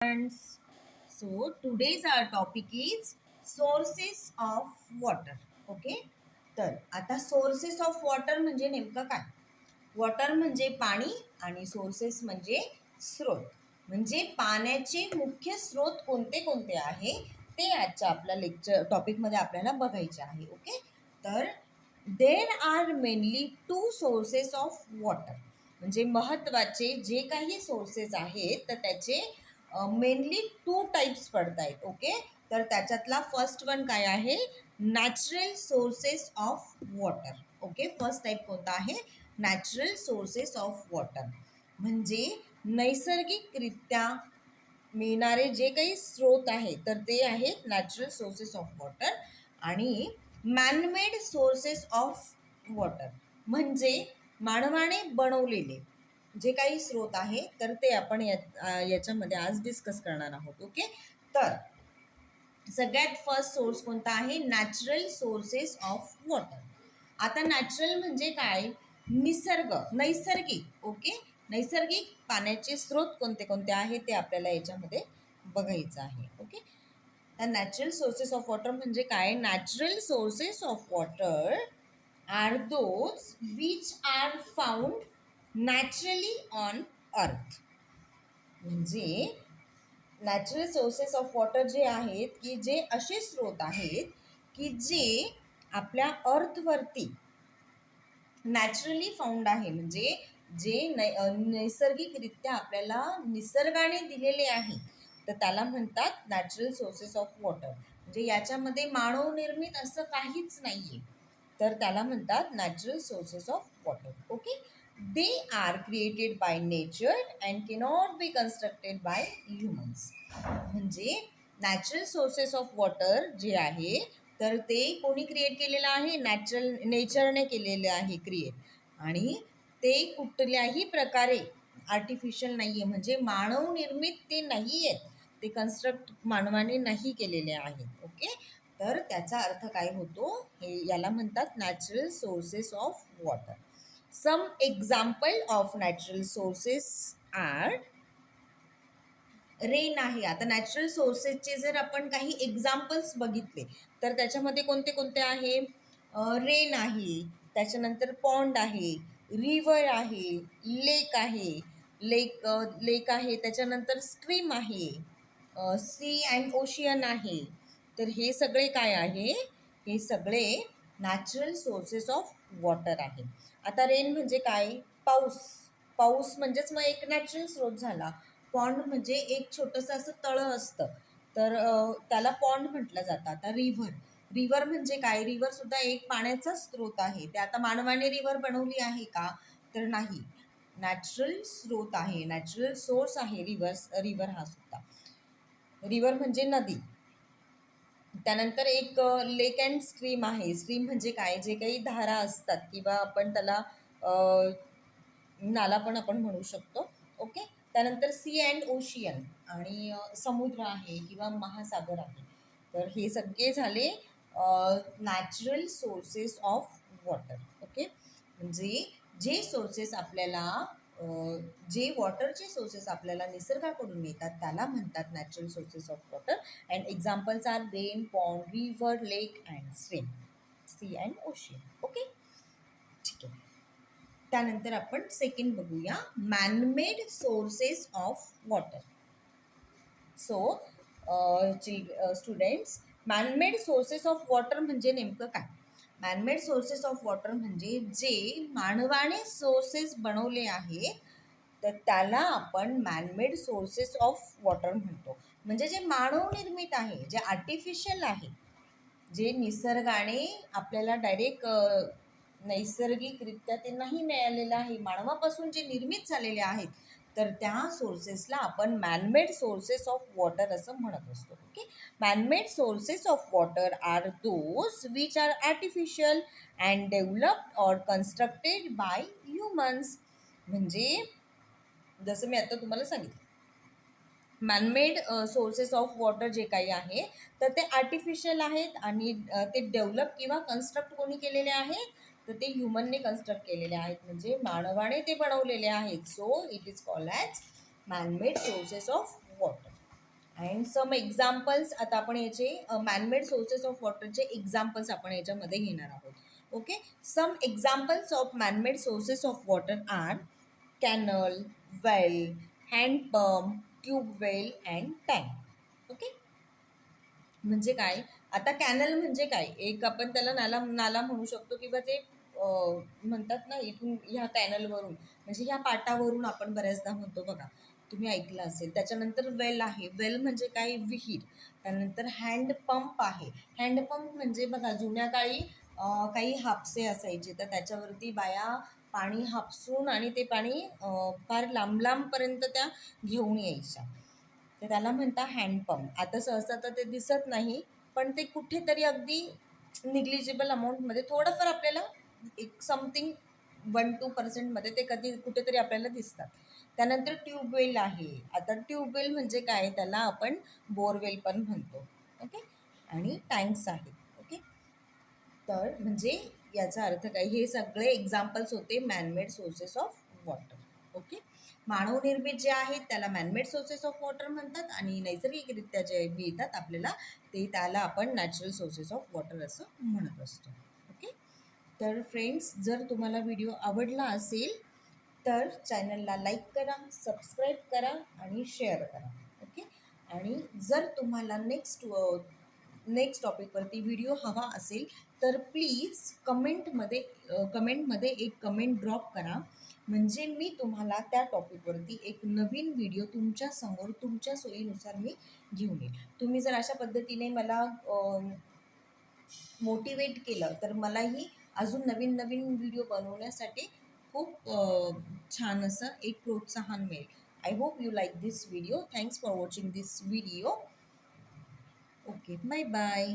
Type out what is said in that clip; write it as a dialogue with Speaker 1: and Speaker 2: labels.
Speaker 1: Friends. So today's our topic is sources of water. Okay. तर आता sources of water म्हणजे नेमकं काय? वॉटर म्हणजे पाणी आणि सोर्सेस म्हणजे स्रोत. म्हणजे पाण्याचे मुख्य स्रोत कोणते कोणते आहे ते आजच्या आपल्या लेक्चर टॉपिकमध्ये आपल्याला बघायचे आहे. ओके. तर there are mainly to sources of water. म्हणजे महत्त्वाचे जे काही सोर्सेस आहेत तर त्याचे मेनली टू टाईप्स पडत आहेत. ओके. तर त्याच्यातला फर्स्ट वन काय आहे? Natural sources of water. Okay. First type कोणता आहे? नॅचरल सोर्सेस ऑफ वॉटर म्हणजे नैसर्गिकरित्या मिळणारे जे काही स्रोत आहेत तर ते आहेत नॅचरल सोर्सेस ऑफ वॉटर. आणि मॅनमेड सोर्सेस ऑफ वॉटर म्हणजे मानवाने बनवलेले जे काही स्रोत आहे तर ते आपण याच्यामध्ये आज डिस्कस करणार आहोत. ओके. तर सगळ्यात फर्स्ट सोर्स कोणता आहे? Natural sources of water. आता नॅचरल म्हणजे काय? निसर्ग, नैसर्गिक. ओके. नैसर्गिक पाण्याचे स्रोत कोणते कोणते आहेत ते आपल्याला याच्यामध्ये बघायचं आहे. ओके. तर नॅचरल सोर्सेस ऑफ वॉटर म्हणजे काय? Natural sources of water are those which are found naturally on earth. म्हणजे नॅचरल सोर्सेस ऑफ वॉटर जे आहेत की जे असे स्रोत आहेत की जे आपल्या अर्थवरती नॅचरली फाउंड आहे. म्हणजे जे नैसर्गिकरित्या आपल्याला निसर्गाने दिलेले आहे तर त्याला म्हणतात नॅचरल सोर्सेस ऑफ वॉटर. म्हणजे याच्यामध्ये मानवनिर्मित असं काहीच नाही आहे तर त्याला म्हणतात natural sources of water. Okay. They are created by nature and cannot be constructed by humans. म्हणजे नॅचरल सोर्सेस ऑफ वॉटर जे आहे तर ते कोणी क्रिएट केलेलं आहे? नेचरने केलेलं आहे क्रिएट. आणि ते कुठल्याही प्रकारे आर्टिफिशियल नाही आहे. म्हणजे मानवनिर्मित ते नाही आहेत. ते कन्स्ट्रक्ट मानवाने नाही केलेले आहेत. ओके. तर त्याचा अर्थ काय होतो? हे याला म्हणतात natural sources of water. Some example of natural sources are rain आहे. आता नॅचरल सोर्सेसचे जर आपण काही एक्झाम्पल्स बघितले तर त्याच्यामध्ये कोणते कोणते आहे? रेन आहे, त्याच्यानंतर पॉन्ड आहे, रिव्हर आहे, लेक आहे, लेक आहे, त्याच्यानंतर स्ट्रीम आहे, सी अँड ओशियन आहे. तर हे सगळे काय आहे? हे सगळे नॅचरल सोर्सेस ऑफ वॉटर आहे. आता रेन म्हणजे काय? पाऊस. पाऊस म्हणजेच मग एक नॅचरल स्रोत झाला. पॉन्ड म्हणजे एक छोटंसं असं तळं असतं तर त्याला पॉन्ड म्हटलं जातं. आता रिव्हर म्हणजे काय? रिव्हर सुद्धा एक पाण्याचा स्रोत आहे. ते आता मानवाने रिव्हर बनवली आहे का? तर नाही. नॅचरल स्रोत आहे, नॅचरल सोर्स आहे रिव्हर हा सुद्धा. रिव्हर म्हणजे नदी. त्यानंतर एक लेक अँड स्ट्रीम आहे. स्ट्रीम म्हणजे काय? जे काही धारा असतात किंवा आपण त्याला नाला पण आपण म्हणू शकतो. ओके. त्यानंतर सी अँड ओशियन आणि समुद्र आहे किंवा महासागर आहे. तर हे सगळे झाले natural sources of water. Okay. म्हणजे जे सोर्सेस आपल्याला जे वॉटरचे सोर्सेस आपल्याला निसर्गाकडून मिळतात त्याला म्हणतात natural sources of water. And examples are rain, pond, river, lake and stream, sea and ocean. Okay. ठीक आहे. त्यानंतर आपण सेकंड बघूया, manmade sources of water. So students, manmade sources of water म्हणजे नेमकं काय? मॅनमेड सोर्सेस ऑफ वॉटर म्हणजे जे मानवाने सोर्सेस बनवले आहेत तर त्याला आपण मॅनमेड सोर्सेस ऑफ वॉटर म्हणतो. म्हणजे जे मानवनिर्मित आहे, जे आर्टिफिशियल आहे, जे निसर्गाने आपल्याला डायरेक्ट नैसर्गिकरित्या ते नाही मिळालेलं आहे, मानवापासून जे निर्मित झालेले आहेत तर त्या सोर्सेसला आपण मॅनमेड सोर्सेस ऑफ वॉटर असं म्हणत असतो. Okay. Manmade sources of water are those which are artificial and developed or constructed by humans. म्हणजे जसं मी आता तुम्हाला सांगितलं, मॅनमेड सोर्सेस ऑफ वॉटर जे काही आहे तर ते आर्टिफिशियल आहेत आणि ते डेव्हलप किंवा कन्स्ट्रक्ट कोणी केलेले आहेत तर ते ह्युमनने कन्स्ट्रक्ट केलेले आहेत. म्हणजे मानवाने ते बनवलेले आहेत. So it is called as manmade sources of water. And some examples आता आपण याचे मॅनमेड सोर्सेस ऑफ वॉटरचे एक्झाम्पल्स आपण याच्यामध्ये घेणार आहोत. Okay, some examples of manmade sources of water are canal, well, hand pump, tube well and tank. Okay, म्हणजे काय, आता कॅनल म्हणजे काय, एक आपण त्याला नाला नाला म्हणू शकतो किंवा ते म्हणतात ना, इथून ह्या कॅनलवरून म्हणजे ह्या पाटावरून आपण बऱ्याचदा म्हणतो बघा, तुम्ही ऐकलं असेल. त्याच्यानंतर वेल आहे, वेल म्हणजे काय, विहीर. त्यानंतर हँडपंप आहे, हँडपंप म्हणजे बघा जुन्या काळी काही हापसे असायचे तर त्याच्यावरती बाया पाणी हापसून आणि ते पाणी फार लांब लांबपर्यंत त्या घेऊन यायच्या, तर त्याला म्हणता हँडपंप. आता सहसा तर ते दिसत नाही, पण ते कुठेतरी अगदी निग्लिजिबल अमाऊंटमध्ये थोडंफार आपल्याला एक समथिंग 1-2% ते कधी कुठेतरी आपल्याला दिसतात. त्यानंतर ट्यूबवेल आहे. आता ट्यूबवेल म्हणजे काय, त्याला आपण बोरवेल पण म्हणतो. ओके, आणि टँक्स आहेत. ओके, तर म्हणजे याचा अर्थ काय, हे सगळे एक्झाम्पल्स होते man-made sources of water. Okay, मानवनिर्मित जे आहेत त्याला मॅनमेड सोर्सेस ऑफ वॉटर म्हणतात आणि नैसर्गिकरित्या जे मिळतात आपल्याला ते त्याला आपण नॅचरल सोर्सेस ऑफ वॉटर असं म्हणत असतो. ओके, तर फ्रेंड्स, जर तुम्हाला व्हिडिओ आवडला असेल तर चॅनलला लाईक करा, सबस्क्राईब करा आणि शेअर करा. ओके, आणि जर तुम्हाला नेक्स्ट टॉपिकवरती व्हिडिओ हवा असेल तर प्लीज कमेंटमध्ये एक कमेंट ड्रॉप करा, म्हणजे मी तुम्हाला त्या टॉपिकवरती एक नवीन व्हिडिओ तुमच्यासमोर तुमच्या सोयीनुसार मी घेऊन येईल. तुम्ही जर अशा पद्धतीने मला मोटिवेट केलं तर मलाही अजून नवीन नवीन व्हिडिओ बनवण्यासाठी खूप छान असं एक प्रोत्साहन मिळेल. I hope you like this video. Thanks for watching this video. Okay, bye bye.